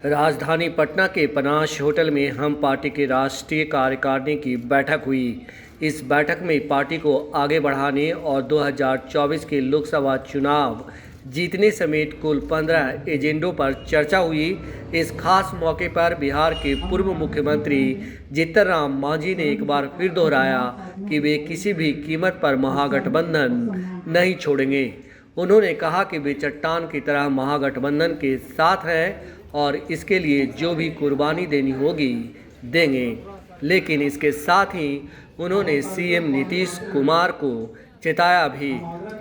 राजधानी पटना के panache hotel में हम पार्टी के राष्ट्रीय कार्यकारिणी की बैठक हुई। इस बैठक में पार्टी को आगे बढ़ाने और 2024 के लोकसभा चुनाव जीतने समेत कुल 15 एजेंडों पर चर्चा हुई। इस खास मौके पर बिहार के पूर्व मुख्यमंत्री जीतन राम मांझी ने एक बार फिर दोहराया कि वे किसी भी कीमत पर महागठबंधन नहीं छोड़ेंगे। उन्होंने कहा कि वे चट्टान की तरह महागठबंधन के साथ हैं और इसके लिए जो भी कुर्बानी देनी होगी देंगे। लेकिन इसके साथ ही उन्होंने सीएम नीतीश कुमार को चेताया भी।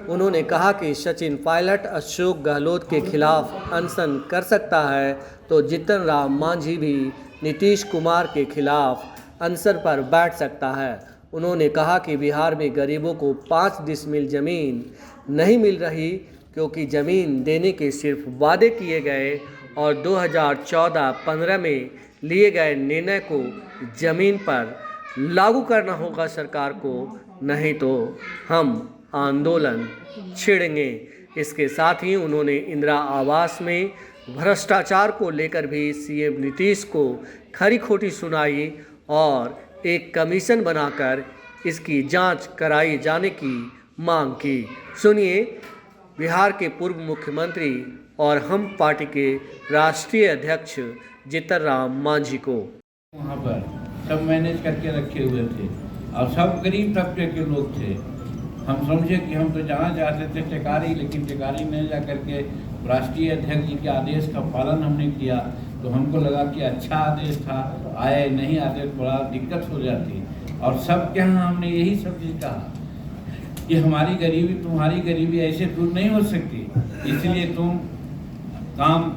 उन्होंने कहा कि सचिन पायलट अशोक गहलोत के खिलाफ अनशन कर सकता है तो जीतन राम मांझी भी नीतीश कुमार के खिलाफ अनशन पर बैठ सकता है। उन्होंने कहा कि बिहार में गरीबों को 5 डिसमिल ज़मीन नहीं मिल रही क्योंकि ज़मीन देने के सिर्फ वादे किए गए और 2014-15 में लिए गए निर्णय को ज़मीन पर लागू करना होगा सरकार को, नहीं तो हम आंदोलन छेड़ेंगे। इसके साथ ही उन्होंने इंदिरा आवास में भ्रष्टाचार को लेकर भी सीएम नीतीश को खरी खोटी सुनाई और एक कमीशन बनाकर इसकी जांच कराई जाने की मांग की। सुनिए बिहार के पूर्व मुख्यमंत्री और हम पार्टी के राष्ट्रीय अध्यक्ष जीतन राम मांझी को। वहाँ पर सब मैनेज करके रखे हुए थे और सब गरीब तबके के लोग थे। हम समझे कि हम तो जाना चाहते थे टेकारी, लेकिन टेकारी में जा करके राष्ट्रीय अध्यक्ष जी के आदेश का पालन हमने किया तो हमको लगा कि अच्छा आदेश था। आए नहीं आते थोड़ा दिक्कत हो जाती और सबके यहाँ हमने यही सब चीज़ कहा कि हमारी गरीबी तुम्हारी गरीबी ऐसे दूर नहीं हो सकती, इसलिए तुम काम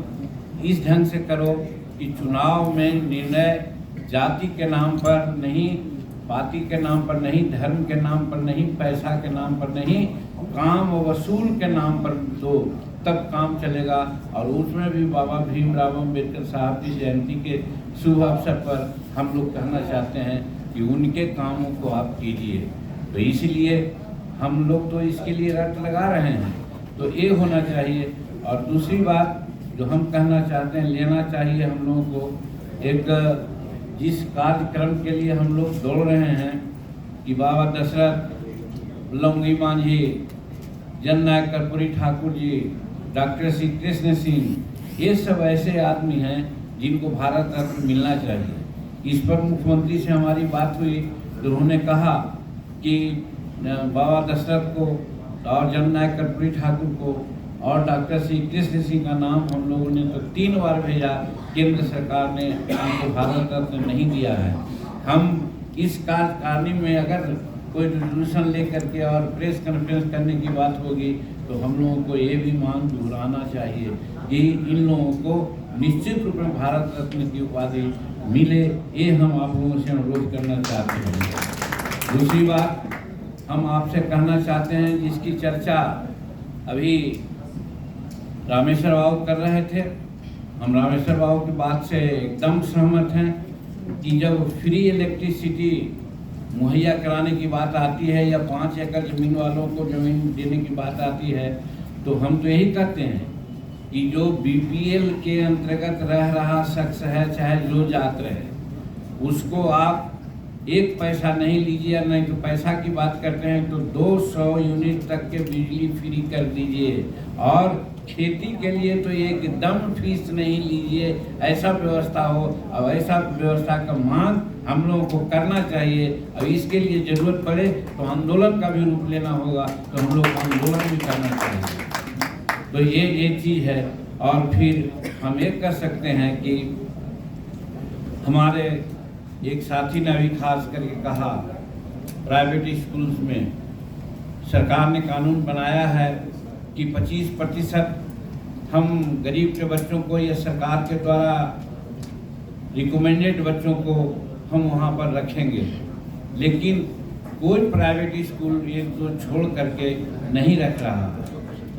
इस ढंग से करो कि चुनाव में निर्णय जाति के नाम पर नहीं, पार्टी के नाम पर नहीं, धर्म के नाम पर नहीं, पैसा के नाम पर नहीं, काम वसूल के नाम पर दो, तब काम चलेगा। और उसमें भी बाबा भीमराव अम्बेडकर साहब की जयंती के शुभ अवसर पर हम लोग कहना चाहते हैं कि उनके कामों को आप कीजिए। तो इसलिए हम लोग तो इसके लिए रट लगा रहे हैं, तो ये होना चाहिए। और दूसरी बात जो हम कहना चाहते हैं, लेना चाहिए हम लोगों को एक जिस कार्यक्रम के लिए हम लोग दौड़ रहे हैं कि बाबा दशरथ लंगी मांझी, जननायक कर्पूरी ठाकुर जी, डॉक्टर श्री कृष्ण सिंह, ये सब ऐसे आदमी हैं जिनको भारत रत्न मिलना चाहिए। इस पर मुख्यमंत्री से हमारी बात हुई तो उन्होंने कहा कि बाबा दशरथ को और जननायक कर्पूरी ठाकुर को और डॉक्टर श्री कृष्ण सिंह का नाम हम लोगों ने तो 3 बार भेजा, केंद्र सरकार ने हमको भारत रत्न नहीं दिया है। हम इस कार्यकारिणी में अगर कोई रेजोल्यूशन लेकर के और प्रेस कॉन्फ्रेंस करने की बात होगी तो हम लोगों को ये भी मांग दोहराना चाहिए कि इन लोगों को निश्चित रूप में भारत रत्न की उपाधि मिले। ये हम आप लोगों से अनुरोध करना चाहते हैं। दूसरी बात हम आपसे कहना चाहते हैं, जिसकी चर्चा अभी रामेश्वर बाबू कर रहे थे, हम रामेश्वर बाबू की बात से एकदम सहमत हैं कि जब फ्री इलेक्ट्रिसिटी मुहैया कराने की बात आती है या 5 एकड़ ज़मीन वालों को ज़मीन देने की बात आती है तो हम तो यही कहते हैं कि जो बीपीएल के अंतर्गत रह रहा शख्स है, चाहे जो जात रहे, उसको आप 1 पैसा नहीं लीजिए। नहीं तो पैसा की बात करते हैं तो 200 यूनिट तक के बिजली फ्री कर दीजिए और खेती के लिए तो एकदम फीस नहीं लीजिए, ऐसा व्यवस्था हो। और ऐसा व्यवस्था का मांग हम लोगों को करना चाहिए। और इसके लिए ज़रूरत पड़े तो आंदोलन का भी रूप लेना होगा, तो हम लोग आंदोलन भी करना चाहिए। तो ये चीज़ है। और फिर हम ये कर सकते हैं कि हमारे एक साथी ने अभी खास करके कहा, प्राइवेट स्कूल्स में सरकार ने कानून बनाया है कि 25% हम गरीब के बच्चों को या सरकार के द्वारा रिकमेंडेड बच्चों को हम वहाँ पर रखेंगे, लेकिन कोई प्राइवेट स्कूल ये तो छोड़ करके नहीं रख रहा।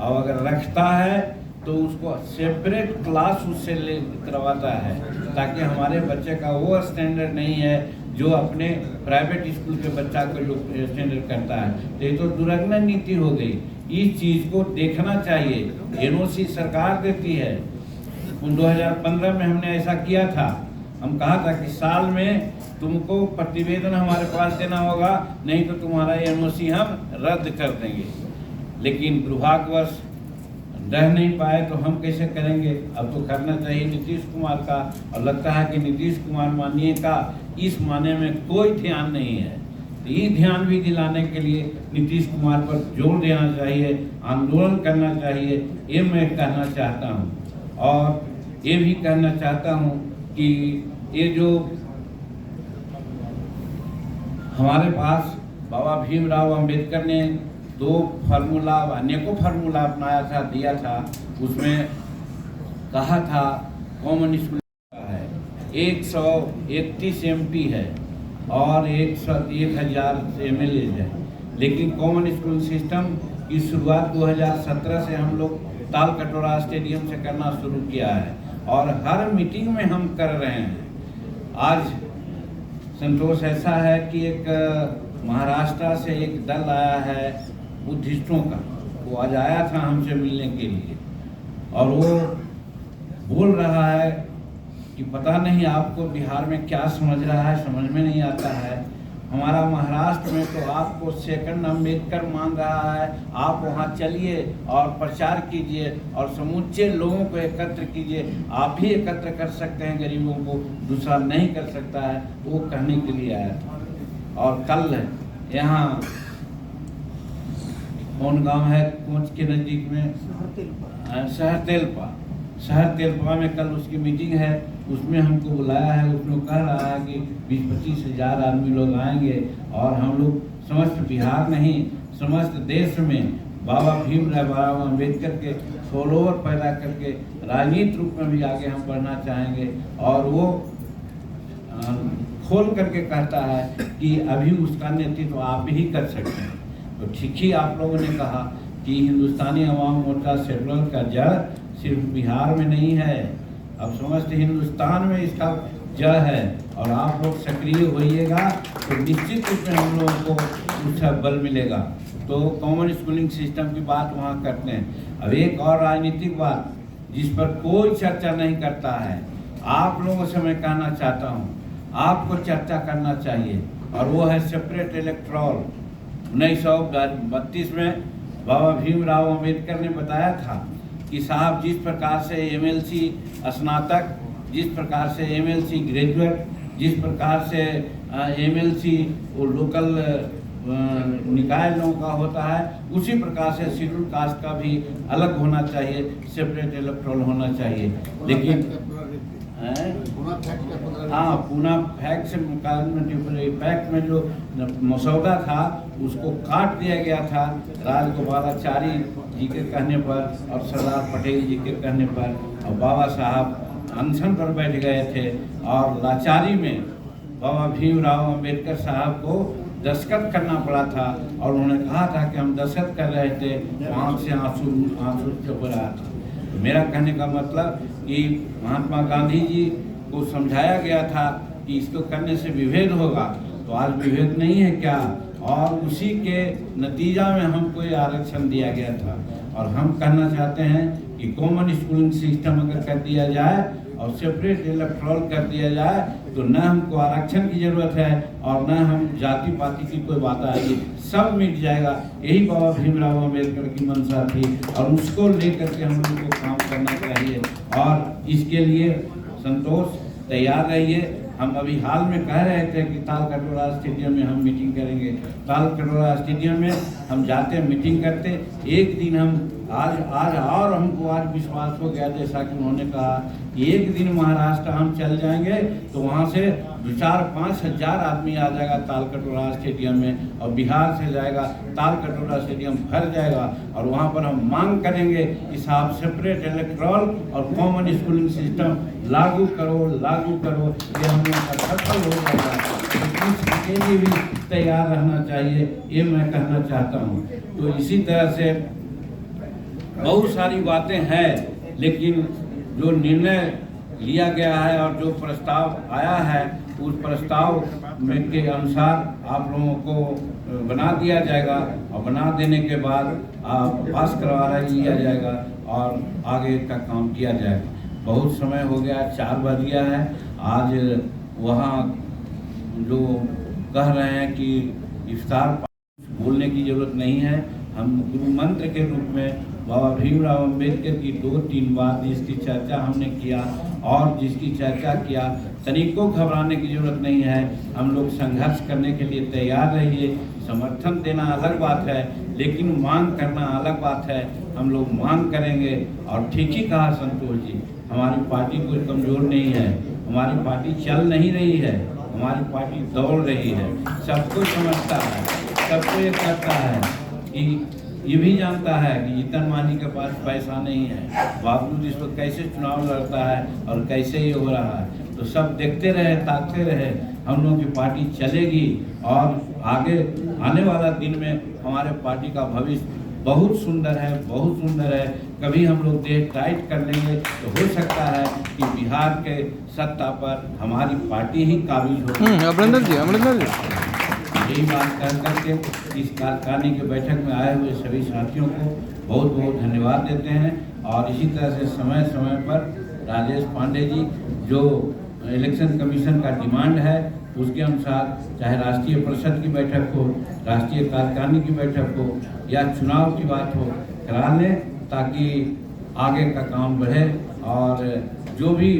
और अगर रखता है तो उसको सेपरेट क्लास उससे ले करवाता है, ताकि हमारे बच्चे का वो स्टैंडर्ड नहीं है जो अपने प्राइवेट स्कूल के बच्चा को लोग स्टैंडर्ड करता है। तो ये तो दुर्गना नीति हो गई। इस चीज़ को देखना चाहिए। एनओसी सरकार देती है, 2015 में हमने ऐसा किया था। हम कहा था कि साल में तुमको प्रतिवेदन हमारे पास देना होगा, नहीं तो तुम्हारा एनओसी हम रद्द कर देंगे। लेकिन दुर्भाग्यवश रह नहीं पाए तो हम कैसे करेंगे। अब तो करना चाहिए नीतीश कुमार का, और लगता है कि नीतीश कुमार माननीय का इस माने में कोई ध्यान नहीं है। तो ये ध्यान भी दिलाने के लिए नीतीश कुमार पर जोर देना चाहिए, आंदोलन करना चाहिए, ये मैं कहना चाहता हूँ। और ये भी कहना चाहता हूँ कि ये जो हमारे पास बाबा भीमराव अंबेडकर ने दो फार्मूला, अनेकों फार्मूला अपनाया था, दिया था। उसमें कहा था कॉमन स्कूल है 131 MP है और 1000 MLA है। लेकिन कॉमन स्कूल सिस्टम की शुरुआत 2017 से हम लोग ताल कटोरा स्टेडियम से करना शुरू किया है और हर मीटिंग में हम कर रहे हैं। आज संतोष ऐसा है कि एक महाराष्ट्र से एक दल आया है बुद्धिस्टों का, वो आज आया था हमसे मिलने के लिए, और वो बोल रहा है कि पता नहीं आपको बिहार में क्या समझ रहा है, समझ में नहीं आता है। हमारा महाराष्ट्र में तो आपको सेकंड अम्बेडकर मान रहा है, आप वहाँ चलिए और प्रचार कीजिए और समूचे लोगों को एकत्र कीजिए। आप भी एकत्र कर सकते हैं गरीबों को, दूसरा नहीं कर सकता है, वो कहने के लिए आया था। और कल यहाँ कौन गांव है कोच के नज़दीक में, शहर तेलपा में कल उसकी मीटिंग है, उसमें हमको बुलाया है। उसमें कह रहा है कि 20-25 हज़ार आदमी लोग आएंगे और हम लोग समस्त बिहार नहीं समस्त देश में बाबा भीमराव अम्बेडकर के फॉलोअर पैदा करके राजनीतिक रूप में भी आगे हम बढ़ना चाहेंगे। और वो खोल करके कहता है कि अभी उसका नेतृत्व आप ही कर सकते हैं। तो ठीक ही आप लोगों ने कहा कि हिंदुस्तानी अवाम मोर्चा सेकुलर का जड़ सिर्फ बिहार में नहीं है, अब समस्त हिंदुस्तान में इसका जड़ है। और आप लोग सक्रिय होइएगा तो निश्चित रूप में हम लोगों को उसका बल मिलेगा। तो कॉमन स्कूलिंग सिस्टम की बात वहाँ करते हैं। अब एक और राजनीतिक बात जिस पर कोई चर्चा नहीं करता है, आप लोगों से मैं कहना चाहता हूँ आपको चर्चा करना चाहिए, और वो है सेपरेट इलेक्टोरल। 1932 में बाबा भीमराव अम्बेडकर ने बताया था कि साहब जिस प्रकार से MLC स्नातक, जिस प्रकार से MLC ग्रेजुएट, जिस प्रकार से MLC वो लोकल निकाय लोगों का होता है, उसी प्रकार से शेड्यूल कास्ट का भी अलग होना चाहिए, सेपरेट इलेक्टोरल होना चाहिए। लेकिन हाँ, पूना फैक्ट से फैक्ट में जो मसौदा था उसको काट दिया गया था राजगोपालाचारी जी के कहने पर और सरदार पटेल जी के कहने पर, और बाबा साहब अनशन पर बैठ गए थे और लाचारी में बाबा भीमराव अम्बेडकर साहब को दस्तखत करना पड़ा था। और उन्होंने कहा था कि हम दस्तखत कर रहे थे, आँख से आंसू हो रहा था। तो मेरा कहने का मतलब कि महात्मा गांधी जी को समझाया गया था कि इसको करने से विभेद होगा, तो आज विभेद नहीं है क्या, और उसी के नतीजा में हमको ये आरक्षण दिया गया था। और हम कहना चाहते हैं कि कॉमन स्कूलिंग सिस्टम अगर कर दिया जाए और सेपरेट इलेक्टोरल कर दिया जाए तो न हमको आरक्षण की जरूरत है और न हम जाति पाति की कोई बात आएगी, सब मिट जाएगा। यही बाबा भीमराव अम्बेडकर की मंशा थी और उसको लेकर के हम लोग को काम करना चाहिए। और इसके लिए संतोष तैयार रहिए। हम अभी हाल में कह रहे थे कि ताल कटोरा स्टेडियम में हम मीटिंग करेंगे। ताल कटोरा स्टेडियम में हम जाते मिटिंग करते, एक दिन हम आज और हमको आज विश्वास हो गया, जैसा कि उन्होंने कहा कि एक दिन महाराष्ट्र हम चल जाएंगे तो वहाँ से 4-5 हज़ार आदमी आ जाएगा ताल कटोरा स्टेडियम में, और बिहार से जाएगा ताल कटोरा स्टेडियम भर जाएगा। और वहाँ पर हम मांग करेंगे कि साहब सेपरेट इलेक्टोरल और कॉमन स्कूलिंग सिस्टम लागू करो, ये हम लोग का सफल हो जाएगा। इसके लिए भी तैयार रहना चाहिए, ये मैं कहना चाहता हूँ। तो इसी तरह से बहुत सारी बातें हैं, लेकिन जो निर्णय लिया गया है और जो प्रस्ताव आया है उस प्रस्ताव में के अनुसार आप लोगों को बना दिया जाएगा, और बना देने के बाद पास करवा लिया जाएगा और आगे का काम किया जाएगा। बहुत समय हो गया, 4 बज गया है। आज वहाँ जो कह रहे हैं कि इफ्तार बोलने की ज़रूरत नहीं है। हम गुरु मंत्र के रूप में बाबा भीमराव अम्बेडकर की 2-3 बात जिसकी चर्चा हमने किया और जिसकी चर्चा किया, तनिको घबराने की ज़रूरत नहीं है। हम लोग संघर्ष करने के लिए तैयार रहिए। समर्थन देना अलग बात है, लेकिन मांग करना अलग बात है। हम लोग मांग करेंगे। और ठीक ही कहा संतोष जी, हमारी पार्टी कोई कमज़ोर नहीं है, हमारी पार्टी चल नहीं रही है, हमारी पार्टी दौड़ रही है। सबको समझता है, सबको ये कहता है कि ये भी जानता है कि जीतन मांझी के पास पैसा नहीं है, बावजूद इस वक्त कैसे चुनाव लड़ता है और कैसे ये हो रहा है। तो सब देखते रहे, ताकते रहे। हम लोगों की पार्टी चलेगी और आगे आने वाला दिन में हमारे पार्टी का भविष्य बहुत सुंदर है, बहुत सुंदर है। कभी हम लोग देह टाइट कर लेंगे तो हो सकता है कि बिहार के सत्ता पर हमारी पार्टी ही काबिज हो। अमरिंदर जी यही बात कर करके इस कार्यकारिणी की बैठक में आए हुए सभी साथियों को बहुत बहुत धन्यवाद देते हैं। और इसी तरह से समय समय पर राजेश पांडे जी जो इलेक्शन कमीशन का डिमांड है उसके अनुसार, चाहे राष्ट्रीय परिषद की बैठक हो, राष्ट्रीय कार्यकारिणी की बैठक हो या चुनाव की बात हो, करा लें ताकि आगे का काम बढ़े। और जो भी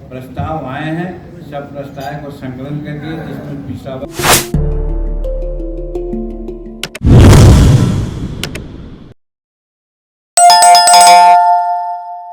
प्रस्ताव आए हैं सब प्रस्ताव को संकलन करके जिसमें पिछड़ा